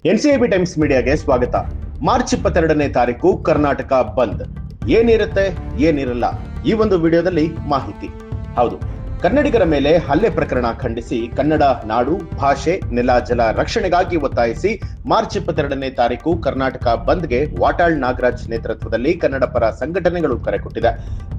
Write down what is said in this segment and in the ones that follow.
NCIB times ಮೀಡಿಯಾಗೆ ಸ್ವಾಗತ. March 22ನೇ ತಾರೀಕು ಕರ್ನಾಟಕ ಬಂದ್. ಏನಿರುತ್ತೆ ಏನಿರಲ್ಲ ಈ ಒಂದು ವಿಡಿಯೋದಲ್ಲಿ ಮಾಹಿತಿ. ಹೌದು, ಕನ್ನಡಿಗರ ಮೇಲೆ ಹಲ್ಲೆ ಪ್ರಕರಣ ಖಂಡಿಸಿ ಕನ್ನಡ ನಾಡು ಭಾಷೆ ನೆಲ ಜಲ ರಕ್ಷಣೆಗಾಗಿ ಒತ್ತಾಯಿಸಿ ಮಾರ್ಚ್ 22ನೇ ತಾರೀಕು ಕರ್ನಾಟಕ ಬಂದ್ಗೆ ವಾಟಾಳ್ ನಾಗರಾಜ್ ನೇತೃತ್ವದಲ್ಲಿ ಕನ್ನಡ ಪರ ಸಂಘಟನೆಗಳು ಕರೆ ಕೊಟ್ಟಿದೆ.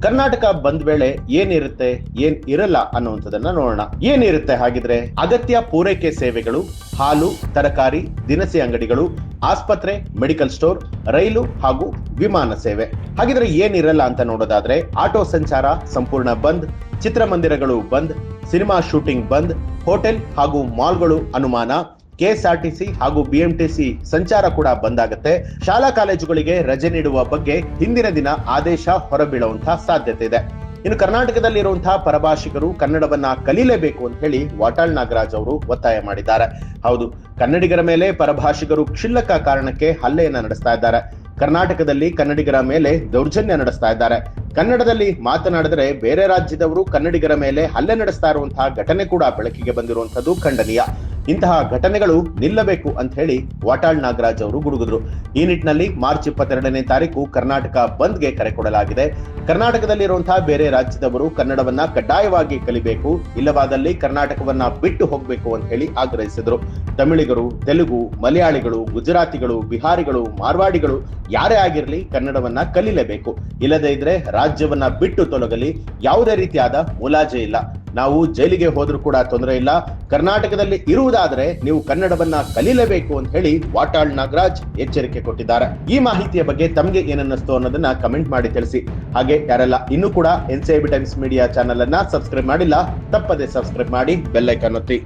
ಕರ್ನಾಟಕ ಬಂದ್ ವೇಳೆ ಏನಿರುತ್ತೆ ಏನ್ ಇರಲ್ಲ ಅನ್ನುವಂಥದ್ದನ್ನ ನೋಡೋಣ. ಏನಿರುತ್ತೆ ಹಾಗಿದ್ರೆ, ಅಗತ್ಯ ಪೂರೈಕೆ ಸೇವೆಗಳು, ಹಾಲು, ತರಕಾರಿ, ದಿನಸಿ ಅಂಗಡಿಗಳು, ಆಸ್ಪತ್ರೆ, ಮೆಡಿಕಲ್ ಸ್ಟೋರ್, ರೈಲು ಹಾಗೂ ವಿಮಾನ ಸೇವೆ. ಹಾಗಿದ್ರೆ ಏನಿರಲ್ಲ ಅಂತ ನೋಡೋದಾದ್ರೆ, ಆಟೋ ಸಂಚಾರ ಸಂಪೂರ್ಣ ಬಂದ್, ಚಿತ್ರಮಂದಿರಗಳು ಬಂದ್, ಸಿನಿಮಾ ಶೂಟಿಂಗ್ ಬಂದ್, ಹೋಟೆಲ್ ಹಾಗೂ ಮಾಲ್ಗಳು ಅನುಮಾನ, ಕೆಎಸ್ಆರ್ಟಿಸಿ ಹಾಗೂ ಬಿಎಂಟಿಸಿ ಸಂಚಾರ ಕೂಡ ಬಂದ್ ಆಗುತ್ತೆ. ಶಾಲಾ ಕಾಲೇಜುಗಳಿಗೆ ರಜೆ ನೀಡುವ ಬಗ್ಗೆ ಹಿಂದಿನ ದಿನ ಆದೇಶ ಹೊರಬೀಳುವಂತಹ ಸಾಧ್ಯತೆ ಇದೆ. ಇನ್ನು ಕರ್ನಾಟಕದಲ್ಲಿರುವಂತಹ ಪರಭಾಷಿಕರು ಕನ್ನಡವನ್ನ ಕಲೀಲೇಬೇಕು ಅಂತ ಹೇಳಿ ವಾಟಾಳ್ ನಾಗರಾಜ್ ಅವರು ಒತ್ತಾಯ ಮಾಡಿದ್ದಾರೆ. ಹೌದು, ಕನ್ನಡಿಗರ ಮೇಲೆ ಪರಭಾಷಿಕರು ಕ್ಷುಲ್ಲಕ ಕಾರಣಕ್ಕೆ ಹಲ್ಲೆಯನ್ನ ನಡೆಸ್ತಾ ಇದ್ದಾರೆ. ಕರ್ನಾಟಕದಲ್ಲಿ ಕನ್ನಡಿಗರ ಮೇಲೆ ದೌರ್ಜನ್ಯ ನಡೆಸ್ತಾ ಇದ್ದಾರೆ. ಕನ್ನಡದಲ್ಲಿ ಮಾತನಾಡಿದರೆ ಬೇರೆ ರಾಜ್ಯದವರು ಕನ್ನಡಿಗರ ಮೇಲೆ ಹಲ್ಲೆ ನಡೆಸ್ತಾ ಇರುವಂತಹ ಘಟನೆ ಕೂಡ ಬೆಳಕಿಗೆ ಬಂದಿರುವಂತದ್ದು ಖಂಡನೀಯ. ಇಂತಹ ಘಟನೆಗಳು ನಿಲ್ಲಬೇಕು ಅಂತ ಹೇಳಿ ವಾಟಾಳ್ ನಾಗರಾಜ್ ಅವರು ಗುಡುಗಿದ್ರು. ಈ ನಿಟ್ಟಿನಲ್ಲಿ ಮಾರ್ಚ್ 22ನೇ ತಾರೀಕು ಕರ್ನಾಟಕ ಬಂದ್ಗೆ ಕರೆ ಕೊಡಲಾಗಿದೆ. ಕರ್ನಾಟಕದಲ್ಲಿರುವಂತಹ ಬೇರೆ ರಾಜ್ಯದವರು ಕನ್ನಡವನ್ನ ಕಡ್ಡಾಯವಾಗಿ ಕಲಿಬೇಕು, ಇಲ್ಲವಾದಲ್ಲಿ ಕರ್ನಾಟಕವನ್ನ ಬಿಟ್ಟು ಹೋಗ್ಬೇಕು ಅಂತ ಹೇಳಿ ಆಗ್ರಹಿಸಿದ್ರು. ತಮಿಳಿಗರು, ತೆಲುಗು, ಮಲಯಾಳಿಗಳು, ಗುಜರಾತಿಗಳು, ಬಿಹಾರಿಗಳು, ಮಾರ್ವಾಡಿಗಳು ಯಾರೇ ಆಗಿರ್ಲಿ ಕನ್ನಡವನ್ನ ಕಲಿಲೇಬೇಕು. ಇಲ್ಲದೇ ಇದ್ರೆ ರಾಜ್ಯವನ್ನ ಬಿಟ್ಟು ತೊಲಗಲಿ, ಯಾವುದೇ ರೀತಿಯಾದ ಮುಲಾಜೆ ಇಲ್ಲ. ನಾವು ಜೈಲಿಗೆ ಹೋದ್ರೂ ಕೂಡ ತೊಂದರೆ ಇಲ್ಲ, ಕರ್ನಾಟಕದಲ್ಲಿ ಇರುವುದಾದ್ರೆ ನೀವು ಕನ್ನಡವನ್ನ ಕಲಿಲೇಬೇಕು ಅಂತ ಹೇಳಿ ವಾಟಾಳ್ ನಾಗರಾಜ್ ಎಚ್ಚರಿಕೆ ಕೊಟ್ಟಿದ್ದಾರೆ. ಈ ಮಾಹಿತಿಯ ಬಗ್ಗೆ ತಮಗೆ ಏನನ್ನಿಸ್ತು ಅನ್ನೋದನ್ನ ಕಮೆಂಟ್ ಮಾಡಿ ತಿಳಿಸಿ. ಹಾಗೆ ಯಾರೆಲ್ಲ ಇನ್ನೂ ಕೂಡ ಎನ್ಸಿಐಬಿ ಟೈಮ್ಸ್ ಮೀಡಿಯಾ ಚಾನೆಲ್ ಅನ್ನ ಸಬ್ಸ್ಕ್ರೈಬ್ ಮಾಡಿಲ್ಲ, ತಪ್ಪದೆ ಸಬ್ಸ್ಕ್ರೈಬ್ ಮಾಡಿ, ಬೆಲ್ ಐಕಾನ್ ಒತ್ತಿ.